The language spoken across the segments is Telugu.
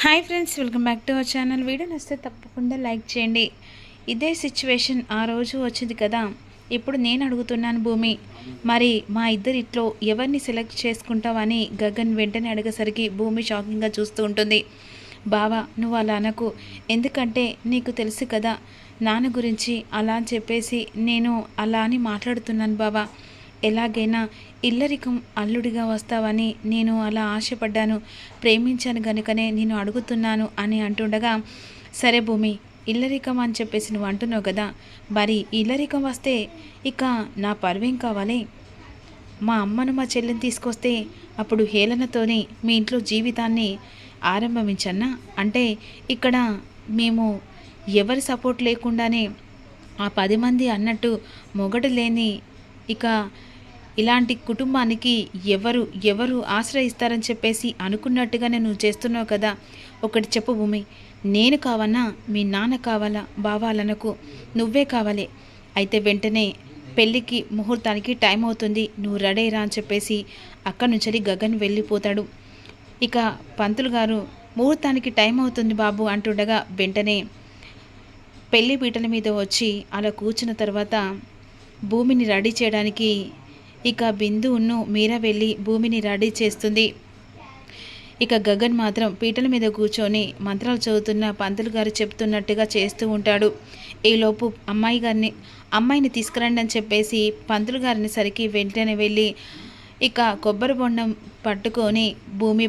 Hi friends, welcome back to our channel. Video నచ్చితే తప్పకుండా లైక్ చేయండి. ఇదే సిచ్యువేషన్ ఆ రోజు వచ్చింది కదా. ఇప్పుడు నేను అడుగుతున్నాను భూమి, మరి మా ఇద్దరిట్లో ఎవరిని సెలెక్ట్ చేసుకుంటావని గగన్ వెంటనే అడిగేసరికి భూమి షాకింగ్గా చూస్తూ ఉంటుంది. బావా, నువ్వు అలా అనకు, ఎందుకంటే నీకు తెలుసు కదా నాన్న గురించి. అలా అని చెప్పేసి నేను అలా అని మాట్లాడుతున్నాను బావా. ఎలాగైనా ఇల్లరికం అల్లుడిగా వస్తావని నేను అలా ఆశపడ్డాను, ప్రేమించాను గనుకనే నేను అడుగుతున్నాను అని అంటుండగా, సరే భూమి, ఇల్లరికం అని చెప్పేసి నువ్వు అంటున్నావు కదా, మరి ఇల్లరికం వస్తే ఇక నా పరువేం కావాలి? మా అమ్మను మా చెల్లిని తీసుకొస్తే అప్పుడు హేళనతోనే మీ ఇంట్లో జీవితాన్ని ఆరంభించన్నా? అంటే ఇక్కడ మేము ఎవరి సపోర్ట్ లేకుండానే ఆ 10 మంది అన్నట్టు మొగడు లేని ఇక ఇలాంటి కుటుంబానికి ఎవరు ఎవరు ఆశ్రయిస్తారని చెప్పేసి అనుకున్నట్టుగానే నువ్వు చేస్తున్నావు కదా. ఒకటి చెప్పు భూమి, నేను కావన్నా మీ నాన్న కావాలా? బావాలనకు, నువ్వే కావాలి. అయితే వెంటనే పెళ్ళికి ముహూర్తానికి టైం అవుతుంది, నువ్వు రెడీ రా అని చెప్పేసి అక్కడి నుంచి గగన్ వెళ్ళిపోతాడు. ఇక పంతులు గారు ముహూర్తానికి టైం అవుతుంది బాబు అంటుండగా వెంటనే పెళ్లి పీటల మీద వచ్చి అలా కూర్చున్న తర్వాత భూమిని రెడీ చేయడానికి ఇక బిందువును మీరా వెళ్ళి భూమిని రెడీ చేస్తుంది. ఇక గగన్ మాత్రం పీటల మీద కూర్చొని మంత్రాలు చదువుతున్న పంతులు గారు చెప్తున్నట్టుగా చేస్తూ ఉంటాడు. ఈలోపు అమ్మాయిని తీసుకురండి అని చెప్పేసి పంతులు గారిని సరికి వెంటనే వెళ్ళి ఇక కొబ్బరి బొండం పట్టుకొని భూమి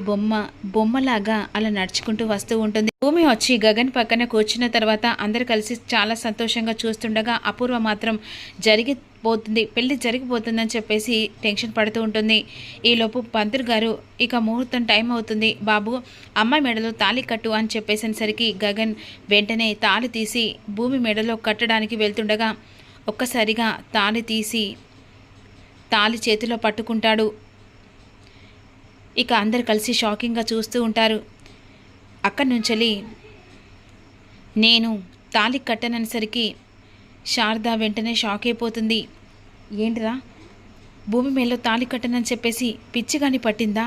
బొమ్మలాగా అలా నడుచుకుంటూ వస్తూ ఉంటుంది. భూమి వచ్చి గగన్ పక్కన కూర్చున్న తర్వాత అందరు కలిసి చాలా సంతోషంగా చూస్తుండగా అపూర్వ మాత్రం పెళ్లి జరిగిపోతుందని చెప్పేసి టెన్షన్ పడుతూ ఉంటుంది. ఈలోపు పంతులు గారు ఇక ముహూర్తం టైం అవుతుంది బాబు, అమ్మాయి మెడలో తాళి కట్టు అని చెప్పేసరికి గగన్ వెంటనే తాళి తీసి భూమి మెడలో కట్టడానికి వెళ్తుండగా ఒక్కసారిగా తాళి చేతిలో పట్టుకుంటాడు. ఇక అందరు కలిసి షాకింగ్గా చూస్తూ ఉంటారు. అక్కడి నుంచి నేను తాళి కట్టనసరికి శారద వెంటనే షాక్ అయిపోతుంది. ఏంటిరా, భూమి మేలో తాళి కట్టనని చెప్పేసి పిచ్చిగాని పట్టిందా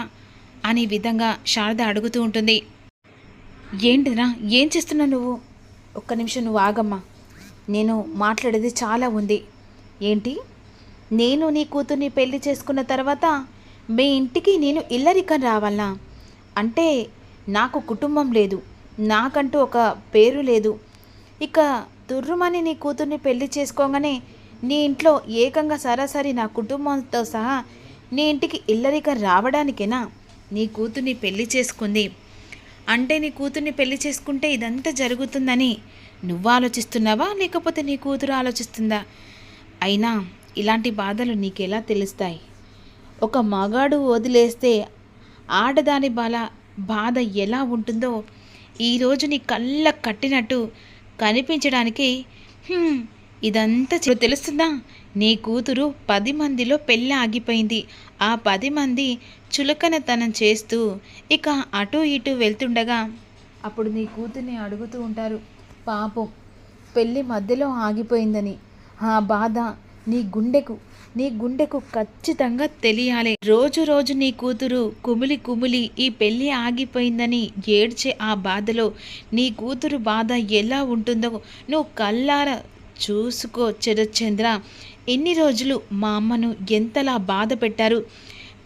అనే విధంగా శారద అడుగుతూ ఉంటుంది. ఏంటిరా, ఏం చేస్తున్నావు నువ్వు? ఒక్క నిమిషం నువ్వు ఆగమ్మా, నేను మాట్లాడేది చాలా ఉంది. ఏంటి, నేను నీ కూతుర్ని పెళ్లి చేసుకున్న తర్వాత మీ ఇంటికి నేను ఇల్లరికం రావాలనా? అంటే నాకు కుటుంబం లేదు, నాకంటూ ఒక పేరు లేదు. ఇక తుర్రుమని నీ కూతుర్ని పెళ్లి చేసుకోగానే నీ ఇంట్లో ఏకంగా సరాసరి నా కుటుంబంతో సహా నీ ఇంటికి ఇల్లరికం రావడానికేనా నీ కూతుర్ని పెళ్లి చేసుకుంది? అంటే నీ కూతుర్ని పెళ్లి చేసుకుంటే ఇదంతా జరుగుతుందని నువ్వు ఆలోచిస్తున్నావా, లేకపోతే నీ కూతురు ఆలోచిస్తుందా? అయినా ఇలాంటి బాధలు నీకెలా తెలుస్తాయి? ఒక మగాడు వదిలేస్తే ఆడదాని బాధ ఎలా ఉంటుందో ఈరోజు నీ కళ్ళ కట్టినట్టు కనిపించడానికి ఇదంతా తెలుస్తుందా? నీ కూతురు 10 మందిలో పెళ్ళి ఆగిపోయింది. ఆ 10 మంది చులకనతనం చేస్తూ ఇక అటు ఇటు వెళ్తుండగా అప్పుడు నీ కూతుర్ని అడుగుతూ ఉంటారు, పాపం పెళ్ళి మధ్యలో ఆగిపోయిందని. ఆ బాధ నీ గుండెకు ఖచ్చితంగా తెలియాలి. రోజు నీ కూతురు కుమిలి ఈ పెళ్ళి ఆగిపోయిందని ఏడ్చే ఆ బాధలో నీ కూతురు బాధ ఎలా ఉంటుందో నువ్వు కళ్ళారా చూసుకో చంద్ర. ఎన్ని రోజులు మా అమ్మను ఎంతలా బాధ పెట్టారు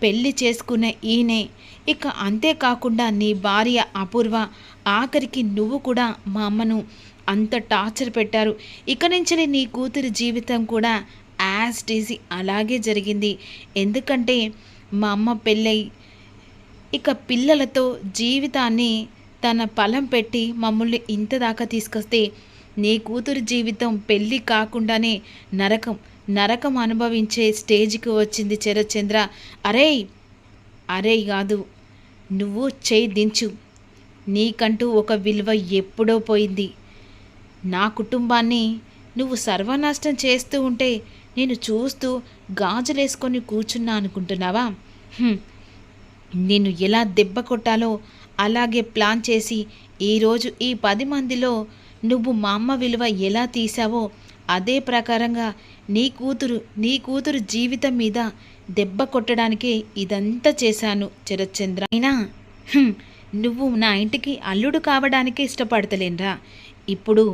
పెళ్ళి చేసుకున్న ఈయనే. ఇక అంతేకాకుండా నీ భార్య అపూర్వ, ఆఖరికి నువ్వు కూడా మా అమ్మను అంత టార్చర్ పెట్టారు. ఇక నుంచి నీ కూతురి జీవితం కూడా యాజ్ ఈజీ అలాగే జరిగింది. ఎందుకంటే మా అమ్మ పెళ్ళై ఇక పిల్లలతో జీవితాన్ని తన పొలం పెట్టి మమ్మల్ని ఇంత దాకా తీసుకొస్తే నీ కూతురు జీవితం పెళ్ళి కాకుండానే నరకం అనుభవించే స్టేజ్కి వచ్చింది చంద్ర. అరే కాదు, నువ్వు చేయి దించు. నీకంటూ ఒక విలువ ఎప్పుడో పోయింది. నా కుటుంబాన్ని నువ్వు సర్వనాశనం చేస్తూ ఉంటే నేను చూస్తూ గాజులేసుకొని కూర్చున్నా అనుకుంటున్నావా? నేను ఎలా దెబ్బ కొట్టాలో అలాగే ప్లాన్ చేసి ఈరోజు ఈ 10 మందిలో నువ్వు మా అమ్మ విలువ ఎలా తీసావో అదే ప్రకారంగా నీ కూతురు జీవితం మీద దెబ్బ కొట్టడానికే ఇదంతా చేశాను చంద్ర. అయినా నువ్వు నా ఇంటికి అల్లుడు కావడానికే ఇష్టపడతలేనురా. ఇప్పుడు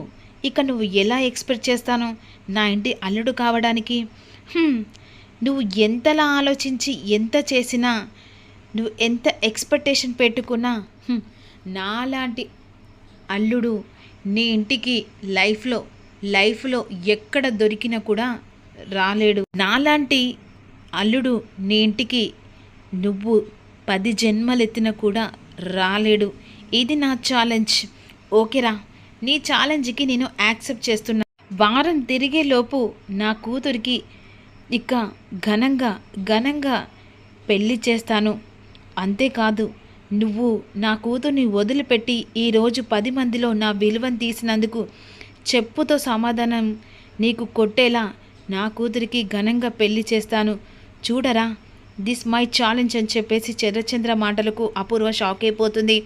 ఇక నువ్వు ఎలా ఎక్స్పెక్ట్ చేస్తాను నా ఇంటి అల్లుడు కావడానికి? హ్మ్, నువ్వు ఎంతలా ఆలోచించి ఎంత చేసినా, నువ్వు ఎంత ఎక్స్పెక్టేషన్ పెట్టుకున్నా, నాలాంటి అల్లుడు నీ ఇంటికి లైఫ్లో ఎక్కడ దొరికినా కూడా రాలేడు. నాలాంటి అల్లుడు నీ ఇంటికి నువ్వు 10 జన్మలెత్తినా కూడా రాలేడు. ఇది నా ఛాలెంజ్. ఓకేరా, నీ ఛాలెంజ్కి నేను యాక్సెప్ట్ చేస్తున్నా. వారం తిరిగేలోపు నా కూతురికి ఇక ఘనంగా పెళ్ళి చేస్తాను. అంతేకాదు, నువ్వు నా కూతుర్ని వదిలిపెట్టి ఈరోజు 10 మందిలో నా విలువను తీసినందుకు చెప్పుతో సమాధానం నీకు కొట్టేలా నా కూతురికి ఘనంగా పెళ్లి చేస్తాను. చూడరా, దిస్ మై ఛాలెంజ్ అని చెప్పేసి చంద్ర మాటలకు అపూర్వ షాక్ అయిపోతుంది.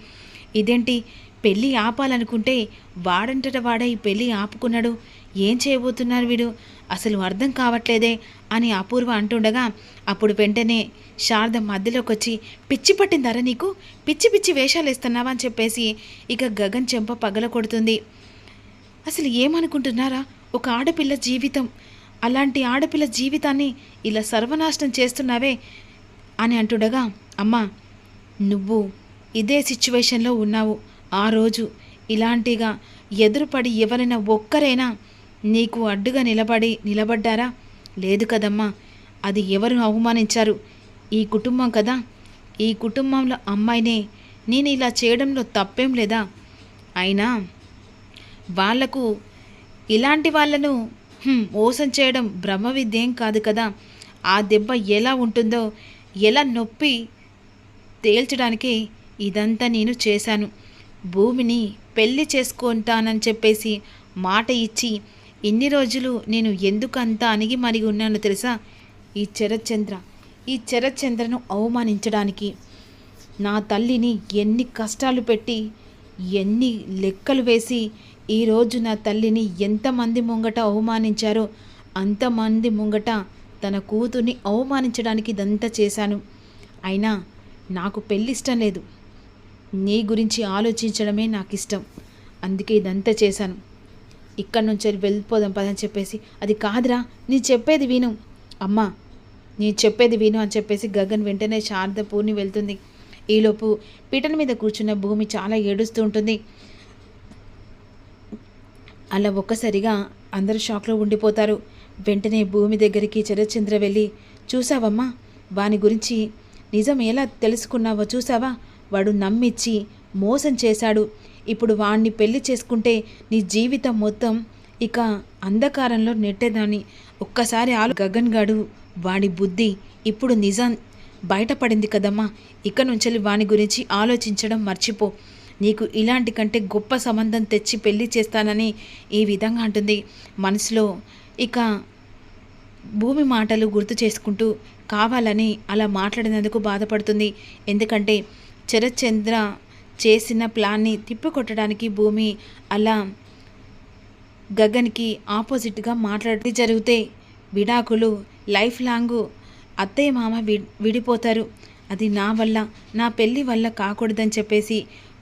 ఇదేంటి, పెళ్ళి ఆపాలనుకుంటే వాడంతట వాడే ఈ పెళ్ళి ఆపుకున్నాడు, ఏం చేయబోతున్నారు వీడు, అసలు అర్థం కావట్లేదే అని అపూర్వ అంటుండగా అప్పుడు వెంటనే శారద మధ్యలోకి వచ్చి, పిచ్చి పట్టిందారా నీకు, పిచ్చి వేషాలు వేస్తున్నావా అని చెప్పేసి ఇక గగన్ చెంప పగల కొడుతుంది. అసలు ఏమనుకుంటున్నారా, ఒక ఆడపిల్ల జీవితం, అలాంటి ఆడపిల్ల జీవితాన్ని ఇలా సర్వనాశనం చేస్తున్నావే అని అంటుండగా, అమ్మా నువ్వు ఇదే సిచ్యువేషన్లో ఉన్నావు. ఆ రోజు ఇలాంటిగా ఎదురుపడి ఎవరైనా ఒక్కరైనా నీకు అడ్డుగా నిలబడ్డారా? లేదు కదమ్మా. అది ఎవరు అవమానించారు? ఈ కుటుంబం కదా. ఈ కుటుంబంలో అమ్మాయినే నేను ఇలా చేయడంలో తప్పేం లేదా? అయినా వాళ్లకు ఇలాంటి వాళ్ళను మోసం చేయడం బ్రహ్మ విద్యేం కాదు కదా. ఆ దెబ్బ ఎలా ఉంటుందో, ఎలా నొప్పి తేల్చడానికి ఇదంతా నేను చేశాను. భూమిని పెళ్లి చేసుకుంటానని చెప్పేసి మాట ఇచ్చి ఇన్ని రోజులు నేను ఎందుకు అంత అణిగి మరిగి ఉన్నానో తెలుసా? ఈ శరత్చంద్రను అవమానించడానికి. నా తల్లిని ఎన్ని కష్టాలు పెట్టి, ఎన్ని లెక్కలు వేసి ఈరోజు నా తల్లిని ఎంతమంది ముంగట అవమానించారో అంతమంది ముంగట తన కూతుర్ని అవమానించడానికి ఇదంతా చేశాను. అయినా నాకు పెళ్ళి ఇష్టం లేదు. నీ గురించి ఆలోచించడమే నాకు ఇష్టం. అందుకే ఇదంతా చేశాను. ఇక్కడి నుంచి వెళ్ళిపోదాం పదని చెప్పేసి, అది కాదురా, నీ చెప్పేది విను అమ్మా, నీ చెప్పేది విను అని చెప్పేసి గగన్ వెంటనే శారద పూర్ణి వెళ్తుంది. ఈలోపు పీటల మీద కూర్చున్న భూమి చాలా ఏడుస్తూ ఉంటుంది. అలా ఒక్కసారిగా అందరూ షాక్లో ఉండిపోతారు. వెంటనే భూమి దగ్గరికి శరత్చంద్ర వెళ్ళి, చూసావమ్మా, వాని గురించి నిజం ఎలా తెలుసుకున్నావో చూసావా? వాడు నమ్మిచ్చి మోసం చేశాడు. ఇప్పుడు వాణ్ణి పెళ్లి చేసుకుంటే నీ జీవితం మొత్తం ఇక అంధకారంలో నెట్టేదాన్ని. ఒక్కసారి గగన్ గాడు వాడి బుద్ధి ఇప్పుడు నిజం బయటపడింది కదమ్మా. ఇక నుంచి వాని గురించి ఆలోచించడం మర్చిపో. నీకు ఇలాంటి కంటే గొప్ప సంబంధం తెచ్చి పెళ్లి చేస్తానని ఈ విధంగా అంటుంది. మనసులో ఇక భూమి మాటలు గుర్తు చేసుకుంటూ కావాలని అలా మాట్లాడినందుకు బాధపడుతుంది. ఎందుకంటే శరత్చంద్ర చేసిన ప్లాన్ని తిప్పికొట్టడానికి భూమి అలా గగన్కి ఆపోజిట్గా మాట్లాడి జరిగితే విడాకులు లైఫ్ లాంగ్ అత్తయ్య మామ విడిపోతారు. అది నా వల్ల, నా పెళ్ళి వల్ల కాకూడదని చెప్పేసి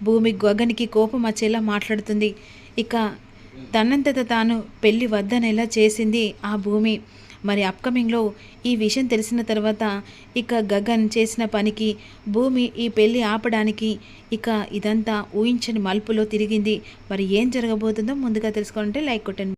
భూమి గగన్కి కోపం వచ్చేలా మాట్లాడుతుంది. ఇక తనంతట తాను పెళ్ళి వద్దనేలా చేసింది ఆ భూమి. మరి అప్కమింగ్లో ఈ విషయం తెలిసిన తర్వాత ఇక గగన్ చేసిన పనికి భూమి ఈ పెళ్ళి ఆపడానికి ఇక ఇదంతా ఊహించని మలుపులో తిరిగింది. మరి ఏం జరగబోతుందో ముందుగా తెలుసుకోవాలంటే లైక్ కొట్టండి.